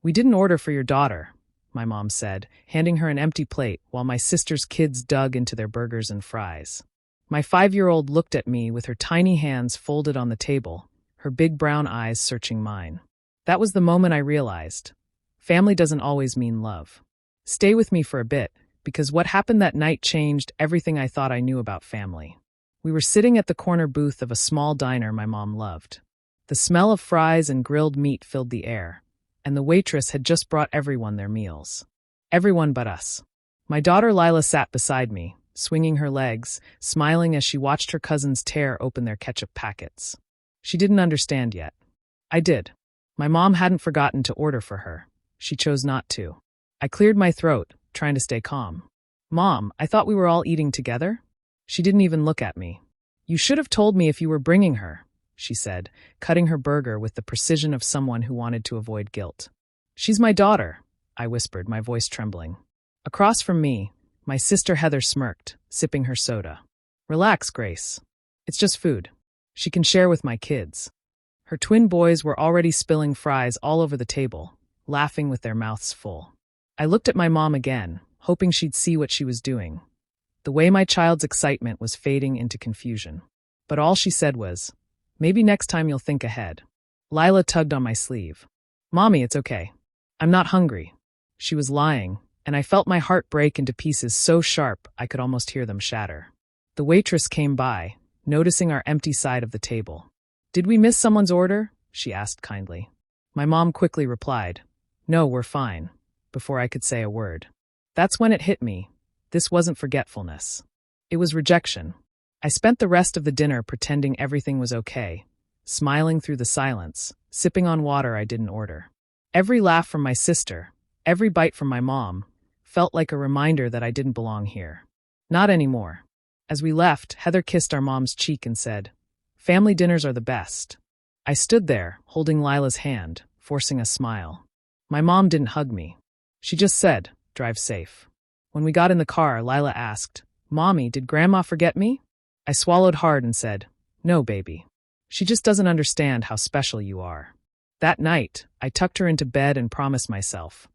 "We didn't order for your daughter," my mom said, handing her an empty plate while my sister's kids dug into their burgers and fries. My 5-year-old looked at me with her tiny hands folded on the table, her big brown eyes searching mine. That was the moment I realized. Family doesn't always mean love. Stay with me for a bit, because what happened that night changed everything I thought I knew about family. We were sitting at the corner booth of a small diner my mom loved. The smell of fries and grilled meat filled the air, and the waitress had just brought everyone their meals. Everyone but us. My daughter Lila sat beside me, swinging her legs, smiling as she watched her cousins tear open their ketchup packets. She didn't understand yet. I did. My mom hadn't forgotten to order for her. She chose not to. I cleared my throat, trying to stay calm. "Mom, I thought we were all eating together?" She didn't even look at me. "You should have told me if you were bringing her," she said, cutting her burger with the precision of someone who wanted to avoid guilt. "She's my daughter," I whispered, my voice trembling. Across from me, my sister Heather smirked, sipping her soda. "Relax, Grace. It's just food. She can share with my kids." Her twin boys were already spilling fries all over the table, laughing with their mouths full. I looked at my mom again, hoping she'd see what she was doing. The way my child's excitement was fading into confusion. But all she said was, "Maybe next time you'll think ahead." Lila tugged on my sleeve. "Mommy, it's okay. I'm not hungry." She was lying, and I felt my heart break into pieces so sharp I could almost hear them shatter. The waitress came by, noticing our empty side of the table. "Did we miss someone's order?" she asked kindly. My mom quickly replied, "No, we're fine," before I could say a word. That's when it hit me. This wasn't forgetfulness. It was rejection. I spent the rest of the dinner pretending everything was okay, smiling through the silence, sipping on water I didn't order. Every laugh from my sister, every bite from my mom, felt like a reminder that I didn't belong here. Not anymore. As we left, Heather kissed our mom's cheek and said, "Family dinners are the best." I stood there, holding Lila's hand, forcing a smile. My mom didn't hug me. She just said, "Drive safe." When we got in the car, Lila asked, "Mommy, did Grandma forget me?" I swallowed hard and said, "No, baby. She just doesn't understand how special you are." That night, I tucked her into bed and promised myself.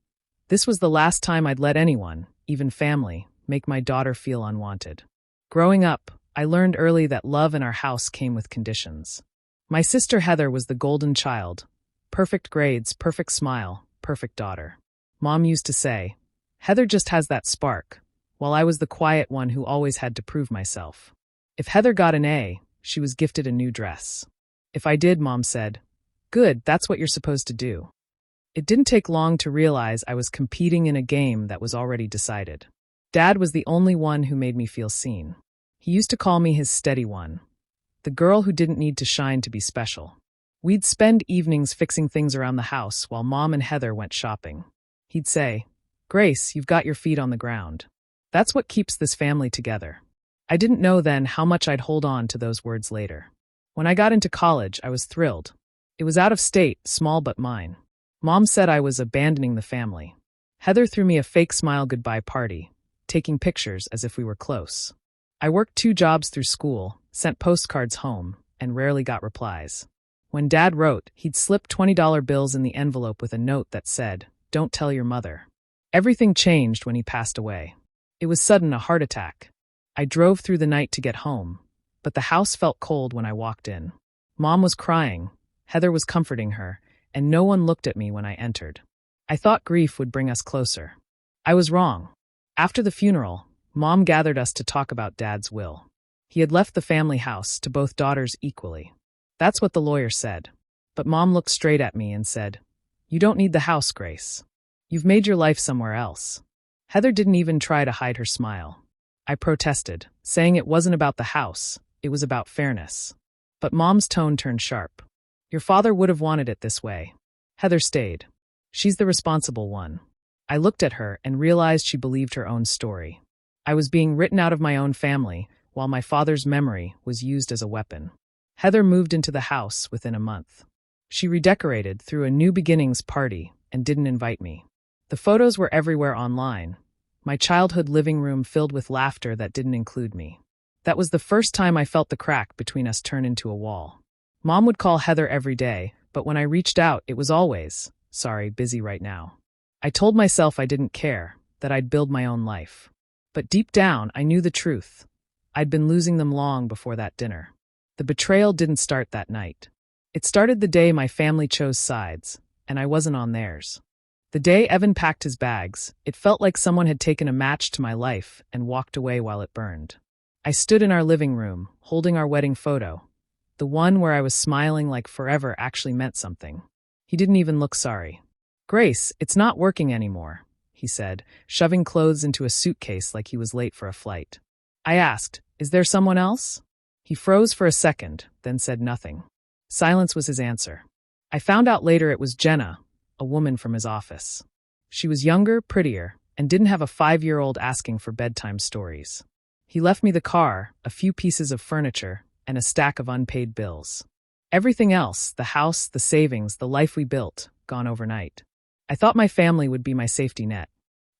This was the last time I'd let anyone, even family, make my daughter feel unwanted. Growing up, I learned early that love in our house came with conditions. My sister Heather was the golden child. Perfect grades, perfect smile, perfect daughter. Mom used to say, "Heather just has that spark," while I was the quiet one who always had to prove myself. If Heather got an A, she was gifted a new dress. If I did, Mom said, "Good, that's what you're supposed to do." It didn't take long to realize I was competing in a game that was already decided. Dad was the only one who made me feel seen. He used to call me his steady one, the girl who didn't need to shine to be special. We'd spend evenings fixing things around the house while Mom and Heather went shopping. He'd say, "Grace, you've got your feet on the ground. That's what keeps this family together." I didn't know then how much I'd hold on to those words later. When I got into college, I was thrilled. It was out of state, small but mine. Mom said I was abandoning the family. Heather threw me a fake smile goodbye party, taking pictures as if we were close. I worked 2 jobs through school, sent postcards home, and rarely got replies. When Dad wrote, he'd slip $20 bills in the envelope with a note that said, "Don't tell your mother." Everything changed when he passed away. It was sudden, a heart attack. I drove through the night to get home, but the house felt cold when I walked in. Mom was crying, Heather was comforting her, and no one looked at me when I entered. I thought grief would bring us closer. I was wrong. After the funeral, Mom gathered us to talk about Dad's will. He had left the family house to both daughters equally. That's what the lawyer said. But Mom looked straight at me and said, "You don't need the house, Grace. You've made your life somewhere else." Heather didn't even try to hide her smile. I protested, saying it wasn't about the house, it was about fairness. But Mom's tone turned sharp. "Your father would have wanted it this way." Heather stayed. She's the responsible one. I looked at her and realized she believed her own story. I was being written out of my own family, while my father's memory was used as a weapon. Heather moved into the house within a month. She redecorated, threw a new beginnings party, and didn't invite me. The photos were everywhere online. My childhood living room filled with laughter that didn't include me. That was the first time I felt the crack between us turn into a wall. Mom would call Heather every day, but when I reached out, it was always, Sorry, busy right now. I told myself I didn't care, that I'd build my own life. But deep down, I knew the truth. I'd been losing them long before that dinner. The betrayal didn't start that night. It started the day my family chose sides, and I wasn't on theirs. The day Evan packed his bags, it felt like someone had taken a match to my life and walked away while it burned. I stood in our living room, holding our wedding photo, the one where I was smiling like forever actually meant something. He didn't even look sorry. "Grace, it's not working anymore," he said, shoving clothes into a suitcase like he was late for a flight. I asked, "Is there someone else?" He froze for a second, then said nothing. Silence was his answer. I found out later it was Jenna, a woman from his office. She was younger, prettier, and didn't have a 5-year-old asking for bedtime stories. He left me the car, a few pieces of furniture, and a stack of unpaid bills. Everything else, the house, the savings, the life we built, gone overnight. I thought my family would be my safety net.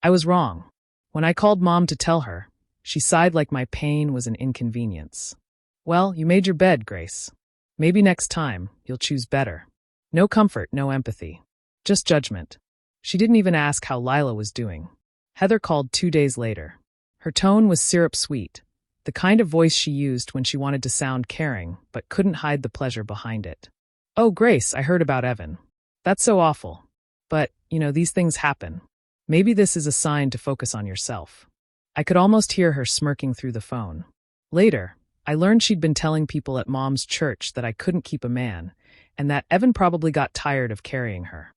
I was wrong. When I called Mom to tell her, she sighed like my pain was an inconvenience. "Well, you made your bed, Grace. Maybe next time, you'll choose better." No comfort, no empathy. Just judgment. She didn't even ask how Lila was doing. Heather called 2 days later. Her tone was syrup sweet, the kind of voice she used when she wanted to sound caring, but couldn't hide the pleasure behind it. "Oh, Grace, I heard about Evan. That's so awful. But, these things happen. Maybe this is a sign to focus on yourself." I could almost hear her smirking through the phone. Later, I learned she'd been telling people at Mom's church that I couldn't keep a man, and that Evan probably got tired of carrying her.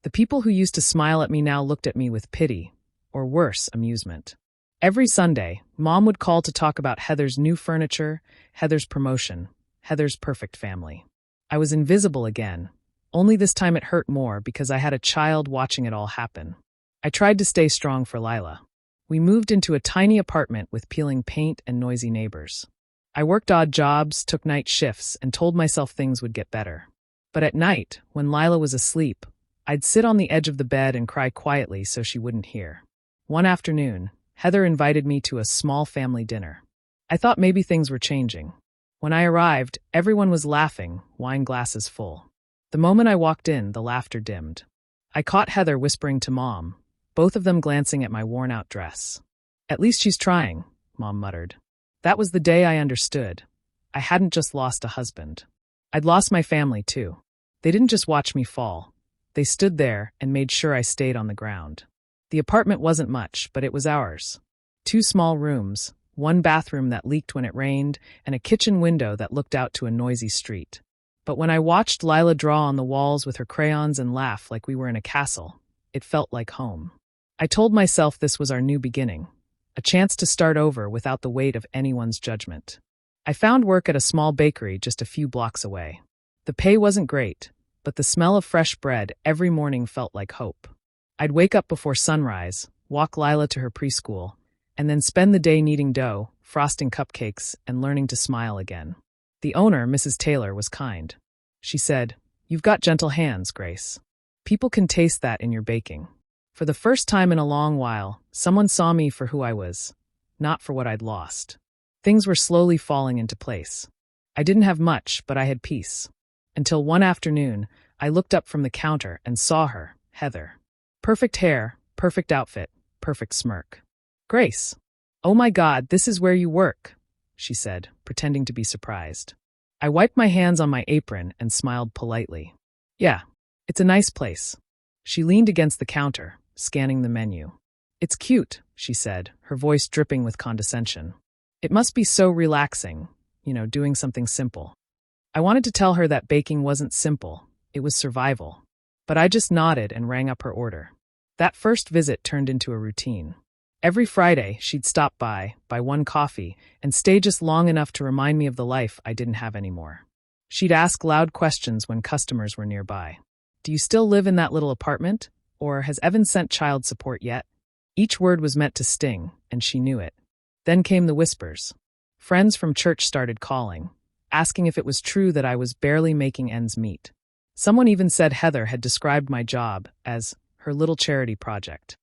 The people who used to smile at me now looked at me with pity, or worse, amusement. Every Sunday, Mom would call to talk about Heather's new furniture, Heather's promotion, Heather's perfect family. I was invisible again, only this time it hurt more because I had a child watching it all happen. I tried to stay strong for Lila. We moved into a tiny apartment with peeling paint and noisy neighbors. I worked odd jobs, took night shifts, and told myself things would get better. But at night, when Lila was asleep, I'd sit on the edge of the bed and cry quietly so she wouldn't hear. One afternoon, Heather invited me to a small family dinner. I thought maybe things were changing. When I arrived, everyone was laughing, wine glasses full. The moment I walked in, the laughter dimmed. I caught Heather whispering to Mom, both of them glancing at my worn-out dress. "At least she's trying," Mom muttered. That was the day I understood. I hadn't just lost a husband. I'd lost my family, too. They didn't just watch me fall. They stood there and made sure I stayed on the ground. The apartment wasn't much, but it was ours. 2 small rooms, 1 bathroom that leaked when it rained, and a kitchen window that looked out to a noisy street. But when I watched Lila draw on the walls with her crayons and laugh like we were in a castle, it felt like home. I told myself this was our new beginning, a chance to start over without the weight of anyone's judgment. I found work at a small bakery just a few blocks away. The pay wasn't great, but the smell of fresh bread every morning felt like hope. I'd wake up before sunrise, walk Lila to her preschool, and then spend the day kneading dough, frosting cupcakes, and learning to smile again. The owner, Mrs. Taylor, was kind. She said, "You've got gentle hands, Grace. People can taste that in your baking." For the first time in a long while, someone saw me for who I was, not for what I'd lost. Things were slowly falling into place. I didn't have much, but I had peace. Until one afternoon, I looked up from the counter and saw her, Heather. Perfect hair, perfect outfit, perfect smirk. "Grace, oh my God, this is where you work," she said, pretending to be surprised. I wiped my hands on my apron and smiled politely. "Yeah, it's a nice place." She leaned against the counter, scanning the menu. "It's cute," she said, her voice dripping with condescension. "It must be so relaxing, doing something simple." I wanted to tell her that baking wasn't simple, it was survival. But I just nodded and rang up her order. That first visit turned into a routine. Every Friday, she'd stop buy 1 coffee, and stay just long enough to remind me of the life I didn't have anymore. She'd ask loud questions when customers were nearby. "Do you still live in that little apartment? Or has Evan sent child support yet?" Each word was meant to sting, and she knew it. Then came the whispers. Friends from church started calling, asking if it was true that I was barely making ends meet. Someone even said Heather had described my job as her little charity project.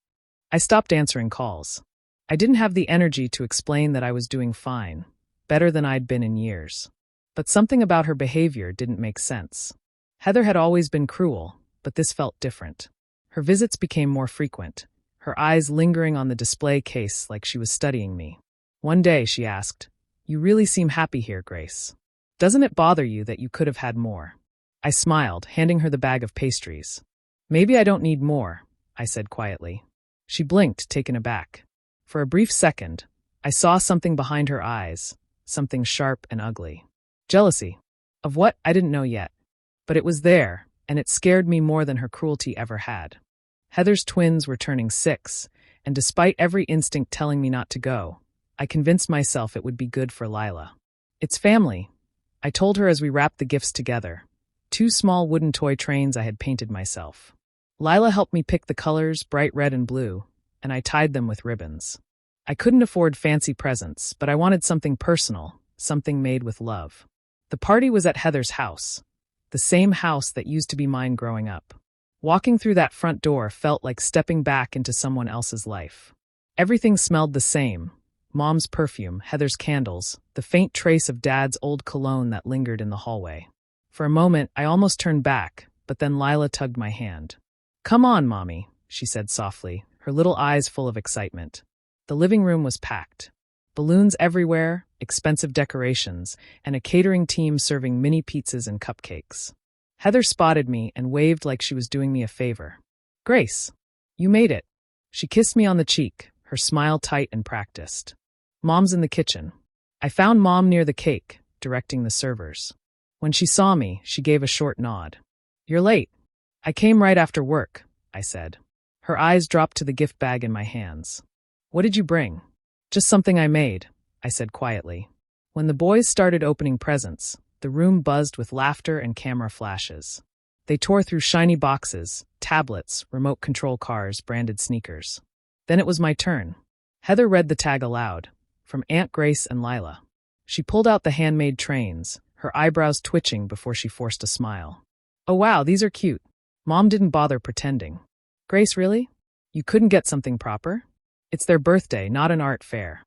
I stopped answering calls. I didn't have the energy to explain that I was doing fine, better than I'd been in years. But something about her behavior didn't make sense. Heather had always been cruel, but this felt different. Her visits became more frequent, her eyes lingering on the display case like she was studying me. One day, she asked, "You really seem happy here, Grace. Doesn't it bother you that you could have had more?" I smiled, handing her the bag of pastries. "Maybe I don't need more," I said quietly. She blinked, taken aback. For a brief second, I saw something behind her eyes, something sharp and ugly. Jealousy. Of what? I didn't know yet. But it was there, and it scared me more than her cruelty ever had. Heather's twins were turning 6, and despite every instinct telling me not to go, I convinced myself it would be good for Lila. "It's family," I told her as we wrapped the gifts together. 2 small wooden toy trains I had painted myself. Lila helped me pick the colors, bright red and blue, and I tied them with ribbons. I couldn't afford fancy presents, but I wanted something personal, something made with love. The party was at Heather's house, the same house that used to be mine growing up. Walking through that front door felt like stepping back into someone else's life. Everything smelled the same. Mom's perfume, Heather's candles, the faint trace of Dad's old cologne that lingered in the hallway. For a moment, I almost turned back, but then Lila tugged my hand. "Come on, Mommy," she said softly, her little eyes full of excitement. The living room was packed. Balloons everywhere, expensive decorations, and a catering team serving mini pizzas and cupcakes. Heather spotted me and waved like she was doing me a favor. "Grace, you made it." She kissed me on the cheek, her smile tight and practiced. "Mom's in the kitchen." I found Mom near the cake, directing the servers. When she saw me, she gave a short nod. "You're late." "I came right after work," I said. Her eyes dropped to the gift bag in my hands. "What did you bring?" "Just something I made," I said quietly. When the boys started opening presents, the room buzzed with laughter and camera flashes. They tore through shiny boxes, tablets, remote control cars, branded sneakers. Then it was my turn. Heather read the tag aloud, from Aunt Grace and Lila. She pulled out the handmade trains, her eyebrows twitching before she forced a smile. "Oh wow, these are cute." Mom didn't bother pretending. "Grace, really? You couldn't get something proper? It's their birthday, not an art fair."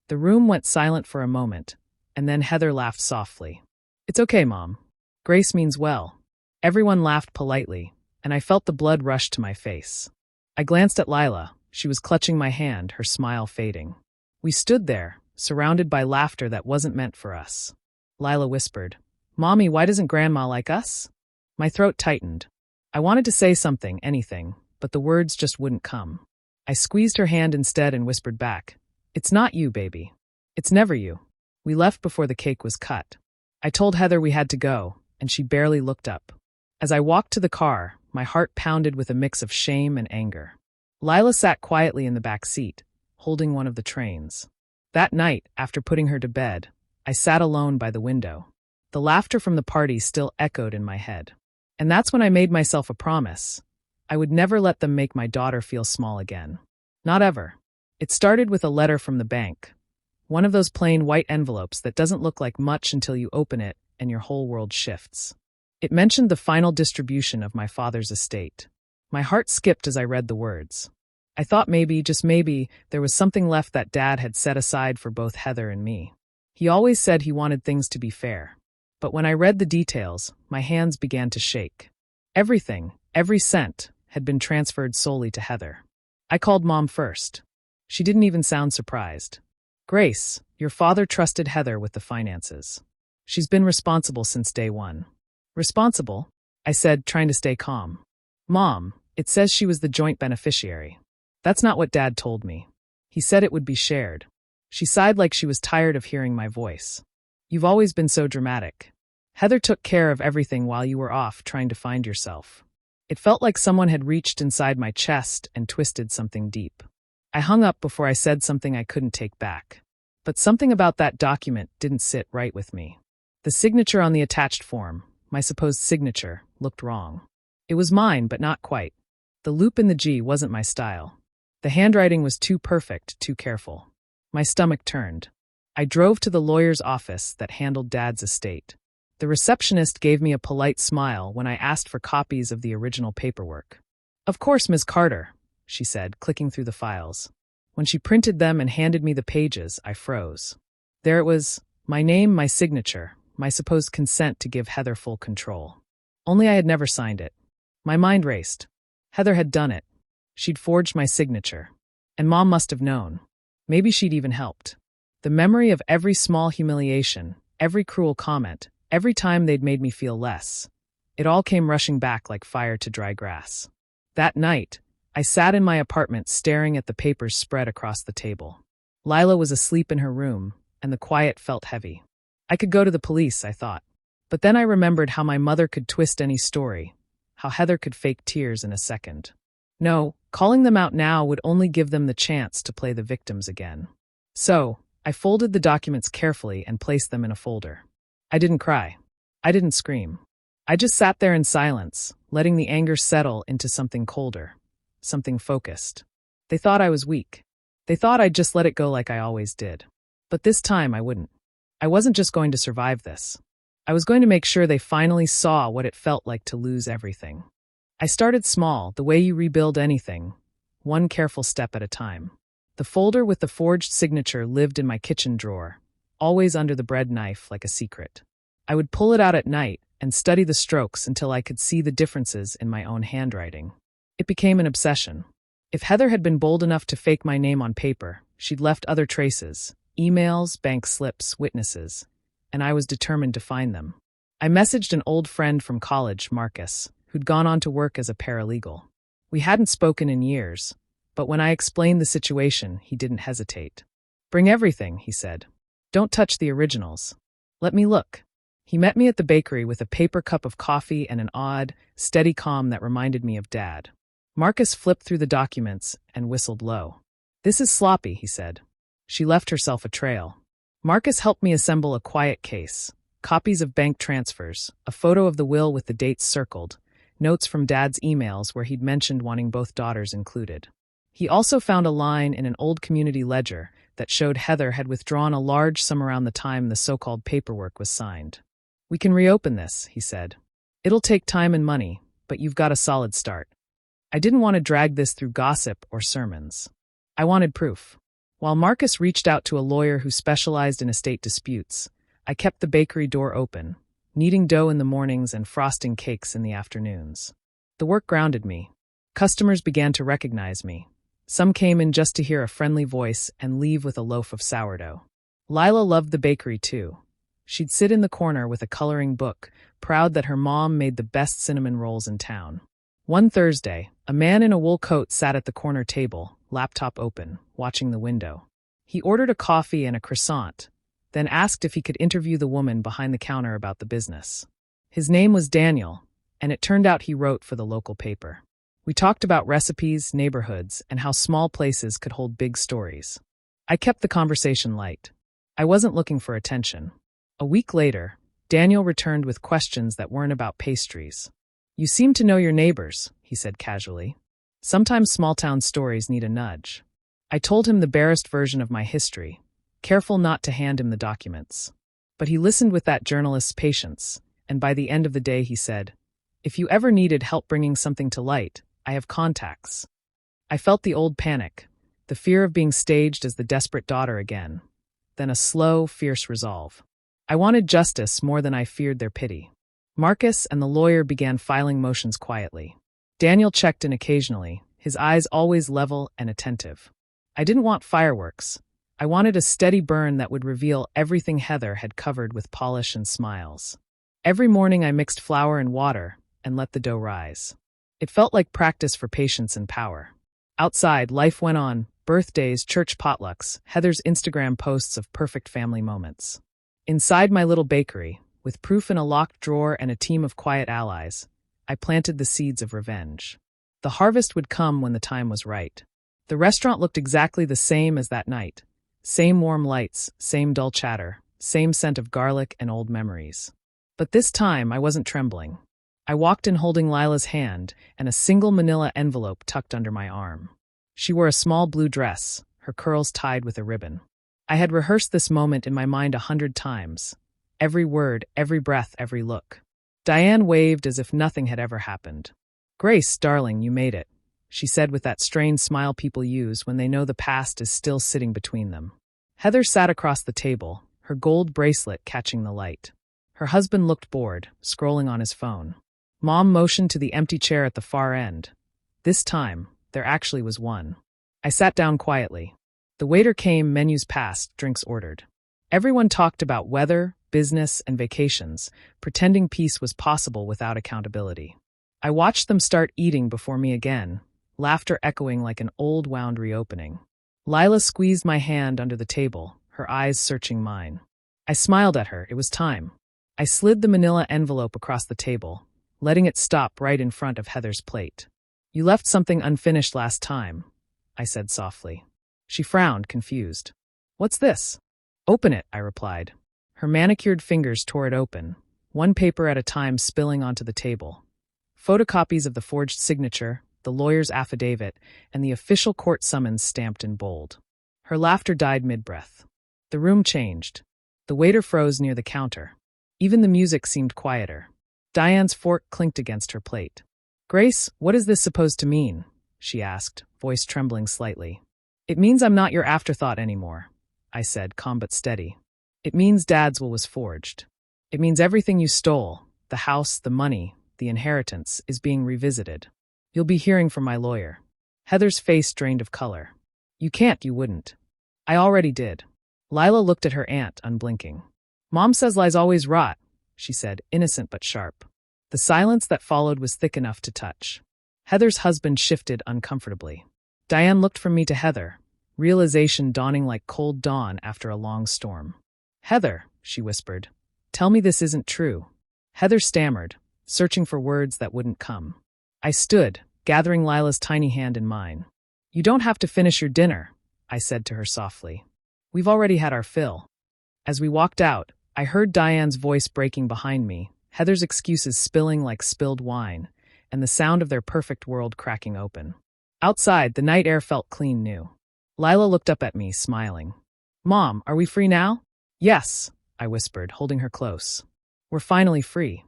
The room went silent for a moment, and then Heather laughed softly. "It's okay, Mom. Grace means well." Everyone laughed politely, and I felt the blood rush to my face. I glanced at Lila. She was clutching my hand, her smile fading. We stood there, surrounded by laughter that wasn't meant for us. Lila whispered, "Mommy, why doesn't Grandma like us?" My throat tightened. I wanted to say something, anything, but the words just wouldn't come. I squeezed her hand instead and whispered back, "It's not you, baby. It's never you." We left before the cake was cut. I told Heather we had to go, and she barely looked up. As I walked to the car, my heart pounded with a mix of shame and anger. Lila sat quietly in the back seat, holding one of the trains. That night, after putting her to bed, I sat alone by the window. The laughter from the party still echoed in my head. And that's when I made myself a promise. I would never let them make my daughter feel small again. Not ever. It started with a letter from the bank. One of those plain white envelopes that doesn't look like much until you open it and your whole world shifts. It mentioned the final distribution of my father's estate. My heart skipped as I read the words. I thought maybe, just maybe, there was something left that Dad had set aside for both Heather and me. He always said he wanted things to be fair. But when I read the details, my hands began to shake. Everything, every cent, had been transferred solely to Heather. I called Mom first. She didn't even sound surprised. "Grace, your father trusted Heather with the finances. She's been responsible since day one." "Responsible?" I said, trying to stay calm. "Mom, it says she was the joint beneficiary." "That's not what Dad told me. He said it would be shared." She sighed like she was tired of hearing my voice. "You've always been so dramatic. Heather took care of everything while you were off trying to find yourself." It felt like someone had reached inside my chest and twisted something deep. I hung up before I said something I couldn't take back. But something about that document didn't sit right with me. The signature on the attached form, my supposed signature, looked wrong. It was mine, but not quite. The loop in the G wasn't my style. The handwriting was too perfect, too careful. My stomach turned. I drove to the lawyer's office that handled Dad's estate. The receptionist gave me a polite smile when I asked for copies of the original paperwork. "Of course, Ms. Carter," she said, clicking through the files. When she printed them and handed me the pages, I froze. There it was, my name, my signature, my supposed consent to give Heather full control. Only I had never signed it. My mind raced. Heather had done it. She'd forged my signature. And Mom must have known. Maybe she'd even helped. The memory of every small humiliation, every cruel comment, every time they'd made me feel less. It all came rushing back like fire to dry grass. That night, I sat in my apartment staring at the papers spread across the table. Lila was asleep in her room, and the quiet felt heavy. I could go to the police, I thought. But then I remembered how my mother could twist any story, how Heather could fake tears in a second. No, calling them out now would only give them the chance to play the victims again. So, I folded the documents carefully and placed them in a folder. I didn't cry. I didn't scream. I just sat there in silence, letting the anger settle into something colder, something focused. They thought I was weak. They thought I'd just let it go like I always did. But this time I wouldn't. I wasn't just going to survive this. I was going to make sure they finally saw what it felt like to lose everything. I started small, the way you rebuild anything, one careful step at a time. The folder with the forged signature lived in my kitchen drawer, always under the bread knife like a secret. I would pull it out at night and study the strokes until I could see the differences in my own handwriting. It became an obsession. If Heather had been bold enough to fake my name on paper, she'd left other traces, emails, bank slips, witnesses, and I was determined to find them. I messaged an old friend from college, Marcus, who'd gone on to work as a paralegal. We hadn't spoken in years, but when I explained the situation, he didn't hesitate. "Bring everything," he said. "Don't touch the originals. Let me look." He met me at the bakery with a paper cup of coffee and an odd, steady calm that reminded me of Dad. Marcus flipped through the documents and whistled low. "This is sloppy," he said. She left herself a trail. Marcus helped me assemble a quiet case, copies of bank transfers, a photo of the will with the dates circled, notes from Dad's emails where he'd mentioned wanting both daughters included. He also found a line in an old community ledger that showed Heather had withdrawn a large sum around the time the so-called paperwork was signed. "We can reopen this," he said. "It'll take time and money, but you've got a solid start." I didn't want to drag this through gossip or sermons. I wanted proof. While Marcus reached out to a lawyer who specialized in estate disputes, I kept the bakery door open, kneading dough in the mornings and frosting cakes in the afternoons. The work grounded me. Customers began to recognize me. Some came in just to hear a friendly voice and leave with a loaf of sourdough. Lila loved the bakery too. She'd sit in the corner with a coloring book, proud that her mom made the best cinnamon rolls in town. One Thursday, a man in a wool coat sat at the corner table, laptop open, watching the window. He ordered a coffee and a croissant, then asked if he could interview the woman behind the counter about the business. His name was Daniel, and it turned out he wrote for the local paper. We talked about recipes, neighborhoods, and how small places could hold big stories. I kept the conversation light. I wasn't looking for attention. A week later, Daniel returned with questions that weren't about pastries. "You seem to know your neighbors," he said casually. "Sometimes small-town stories need a nudge." I told him the barest version of my history, careful not to hand him the documents. But he listened with that journalist's patience, and by the end of the day he said, "If you ever needed help bringing something to light, I have contacts." I felt the old panic, the fear of being staged as the desperate daughter again, then a slow, fierce resolve. I wanted justice more than I feared their pity. Marcus and the lawyer began filing motions quietly. Daniel checked in occasionally, his eyes always level and attentive. I didn't want fireworks. I wanted a steady burn that would reveal everything Heather had covered with polish and smiles. Every morning I mixed flour and water and let the dough rise. It felt like practice for patience and power. Outside, life went on, birthdays, church potlucks, Heather's Instagram posts of perfect family moments. Inside my little bakery, with proof in a locked drawer and a team of quiet allies, I planted the seeds of revenge. The harvest would come when the time was right. The restaurant looked exactly the same as that night. Same warm lights, same dull chatter, same scent of garlic and old memories. But this time I wasn't trembling. I walked in holding Lila's hand and a single manila envelope tucked under my arm. She wore a small blue dress, her curls tied with a ribbon. I had rehearsed this moment in my mind 100 times. Every word, every breath, every look. Diane waved as if nothing had ever happened. "Grace, darling, you made it," she said with that strained smile people use when they know the past is still sitting between them. Heather sat across the table, her gold bracelet catching the light. Her husband looked bored, scrolling on his phone. Mom motioned to the empty chair at the far end. This time, there actually was one. I sat down quietly. The waiter came, menus passed, drinks ordered. Everyone talked about weather, business, and vacations, pretending peace was possible without accountability. I watched them start eating before me again, laughter echoing like an old wound reopening. Lila squeezed my hand under the table, her eyes searching mine. I smiled at her. It was time. I slid the manila envelope across the table, letting it stop right in front of Heather's plate. "You left something unfinished last time," I said softly. She frowned, confused. "What's this?" "Open it," I replied. Her manicured fingers tore it open, one paper at a time spilling onto the table. Photocopies of the forged signature, the lawyer's affidavit, and the official court summons stamped in bold. Her laughter died mid-breath. The room changed. The waiter froze near the counter. Even the music seemed quieter. Diane's fork clinked against her plate. "Grace, what is this supposed to mean?" she asked, voice trembling slightly. "It means I'm not your afterthought anymore," I said, calm but steady. "It means Dad's will was forged. It means everything you stole, the house, the money, the inheritance, is being revisited. You'll be hearing from my lawyer." Heather's face drained of color. "You can't, you wouldn't." "I already did." Lila looked at her aunt, unblinking. "Mom says lies always rot," she said, innocent but sharp. The silence that followed was thick enough to touch. Heather's husband shifted uncomfortably. Diane looked from me to Heather, realization dawning like cold dawn after a long storm. "Heather," she whispered, "tell me this isn't true." Heather stammered, searching for words that wouldn't come. I stood, gathering Lila's tiny hand in mine. "You don't have to finish your dinner," I said to her softly. "We've already had our fill." As we walked out, I heard Diane's voice breaking behind me, Heather's excuses spilling like spilled wine, and the sound of their perfect world cracking open. Outside, the night air felt clean new. Lila looked up at me, smiling. "Mom, are we free now?" "Yes," I whispered, holding her close. "We're finally free."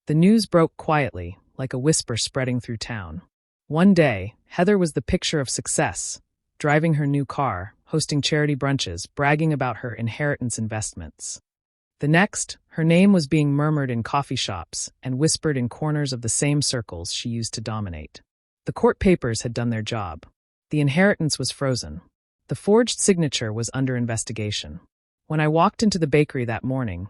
The news broke quietly, like a whisper spreading through town. One day, Heather was the picture of success, driving her new car, hosting charity brunches, bragging about her inheritance investments. The next, her name was being murmured in coffee shops and whispered in corners of the same circles she used to dominate. The court papers had done their job. The inheritance was frozen. The forged signature was under investigation. When I walked into the bakery that morning,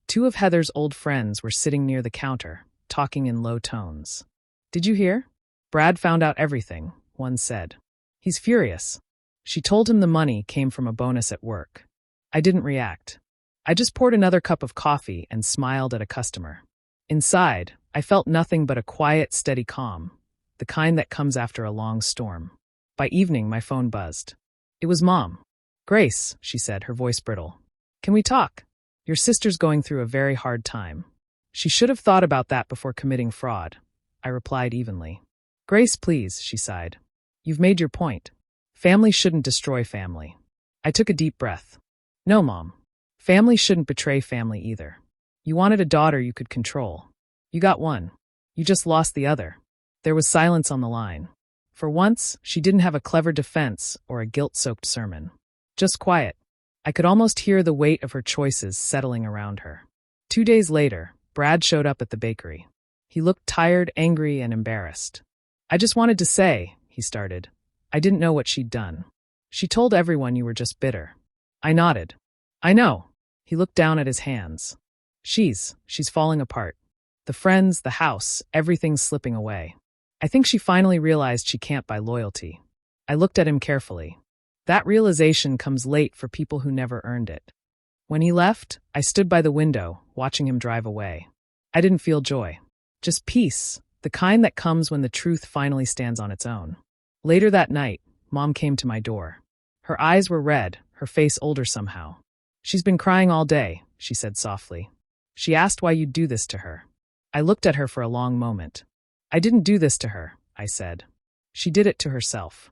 two of Heather's old friends were sitting near the counter, talking in low tones. "Did you hear? Brad found out everything," one said. "He's furious." She told him the money came from a bonus at work. I didn't react. I just poured another cup of coffee and smiled at a customer. Inside, I felt nothing but a quiet, steady calm, the kind that comes after a long storm. By evening, my phone buzzed. It was Mom. "Grace," she said, her voice brittle. "Can we talk? Your sister's going through a very hard time." "She should have thought about that before committing fraud," I replied evenly. "Grace, please," she sighed. "You've made your point. Family shouldn't destroy family." I took a deep breath. "No, Mom. Family shouldn't betray family either. You wanted a daughter you could control. You got one. You just lost the other." There was silence on the line. For once, she didn't have a clever defense or a guilt-soaked sermon. Just quiet. I could almost hear the weight of her choices settling around her. 2 days later, Brad showed up at the bakery. He looked tired, angry, and embarrassed. "I just wanted to say," he started. "I didn't know what she'd done. She told everyone you were just bitter." I nodded. "I know." He looked down at his hands. She's falling apart. The friends, the house, everything's slipping away. I think she finally realized she can't buy loyalty." I looked at him carefully. That realization comes late for people who never earned it. When he left, I stood by the window, watching him drive away. I didn't feel joy. Just peace, the kind that comes when the truth finally stands on its own. Later that night, Mom came to my door. Her eyes were red, her face older somehow. "She's been crying all day," she said softly. "She asked why you'd do this to her." I looked at her for a long moment. "I didn't do this to her," I said. "She did it to herself."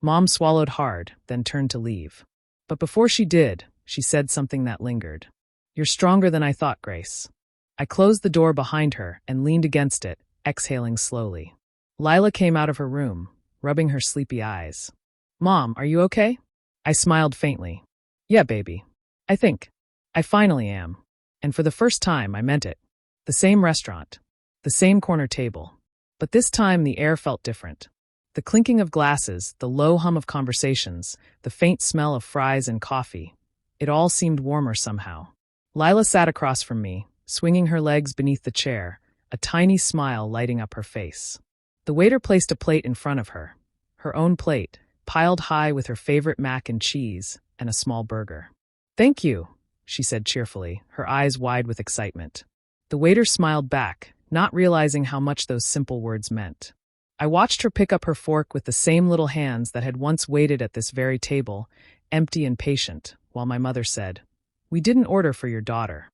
Mom swallowed hard, then turned to leave. But before she did, she said something that lingered. "You're stronger than I thought, Grace." I closed the door behind her and leaned against it, exhaling slowly. Lila came out of her room, rubbing her sleepy eyes. "Mom, are you okay?" I smiled faintly. "Yeah, baby. I think. I finally am." And for the first time, I meant it. The same restaurant. The same corner table. But this time the air felt different. The clinking of glasses, the low hum of conversations, the faint smell of fries and coffee. It all seemed warmer somehow. Lila sat across from me, swinging her legs beneath the chair, a tiny smile lighting up her face. The waiter placed a plate in front of her. Her own plate, piled high with her favorite mac and cheese and a small burger. "Thank you," she said cheerfully, her eyes wide with excitement. The waiter smiled back, not realizing how much those simple words meant. I watched her pick up her fork with the same little hands that had once waited at this very table, empty and patient, while my mother said, "We didn't order for your daughter."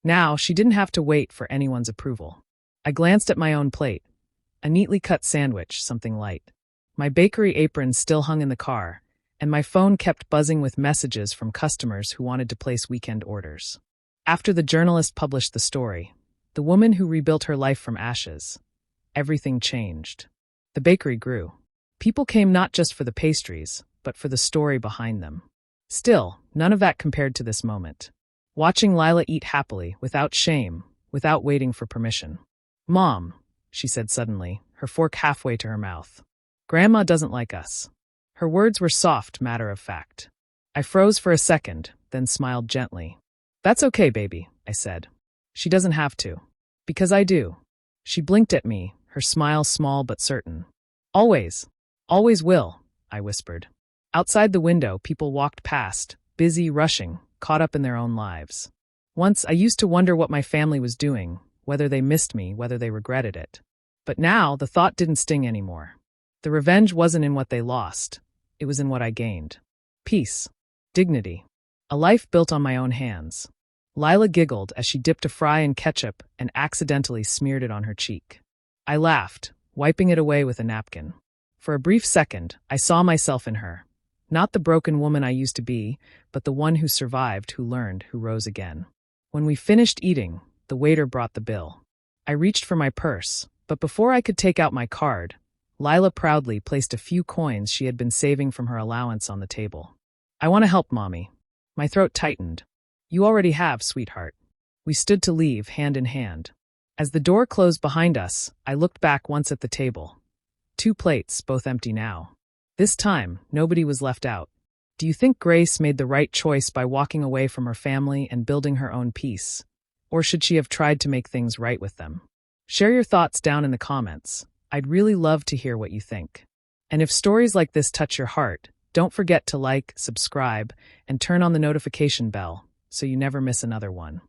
Now she didn't have to wait for anyone's approval. I glanced at my own plate. A neatly cut sandwich, something light. My bakery apron still hung in the car, and my phone kept buzzing with messages from customers who wanted to place weekend orders. After the journalist published the story, the woman who rebuilt her life from ashes, everything changed. The bakery grew. People came not just for the pastries, but for the story behind them. Still, none of that compared to this moment. Watching Lila eat happily, without shame, without waiting for permission. "Mom," she said suddenly, her fork halfway to her mouth. "Grandma doesn't like us." Her words were soft, matter of fact. I froze for a second, then smiled gently. "That's okay, baby," I said. "She doesn't have to. Because I do." She blinked at me, her smile small but certain. "Always. Always will," I whispered. Outside the window, people walked past, busy, rushing, caught up in their own lives. Once, I used to wonder what my family was doing, whether they missed me, whether they regretted it. But now, the thought didn't sting anymore. The revenge wasn't in what they lost. It was in what I gained. Peace. Dignity. A life built on my own hands. Lila giggled as she dipped a fry in ketchup and accidentally smeared it on her cheek. I laughed, wiping it away with a napkin. For a brief second, I saw myself in her. Not the broken woman I used to be, but the one who survived, who learned, who rose again. When we finished eating, the waiter brought the bill. I reached for my purse, but before I could take out my card, Lila proudly placed a few coins she had been saving from her allowance on the table. "I want to help, Mommy." My throat tightened. "You already have, sweetheart." We stood to leave, hand in hand. As the door closed behind us, I looked back once at the table. 2 plates, both empty now. This time, nobody was left out. Do you think Grace made the right choice by walking away from her family and building her own peace? Or should she have tried to make things right with them? Share your thoughts down in the comments. I'd really love to hear what you think. And if stories like this touch your heart, don't forget to like, subscribe, and turn on the notification bell so you never miss another one.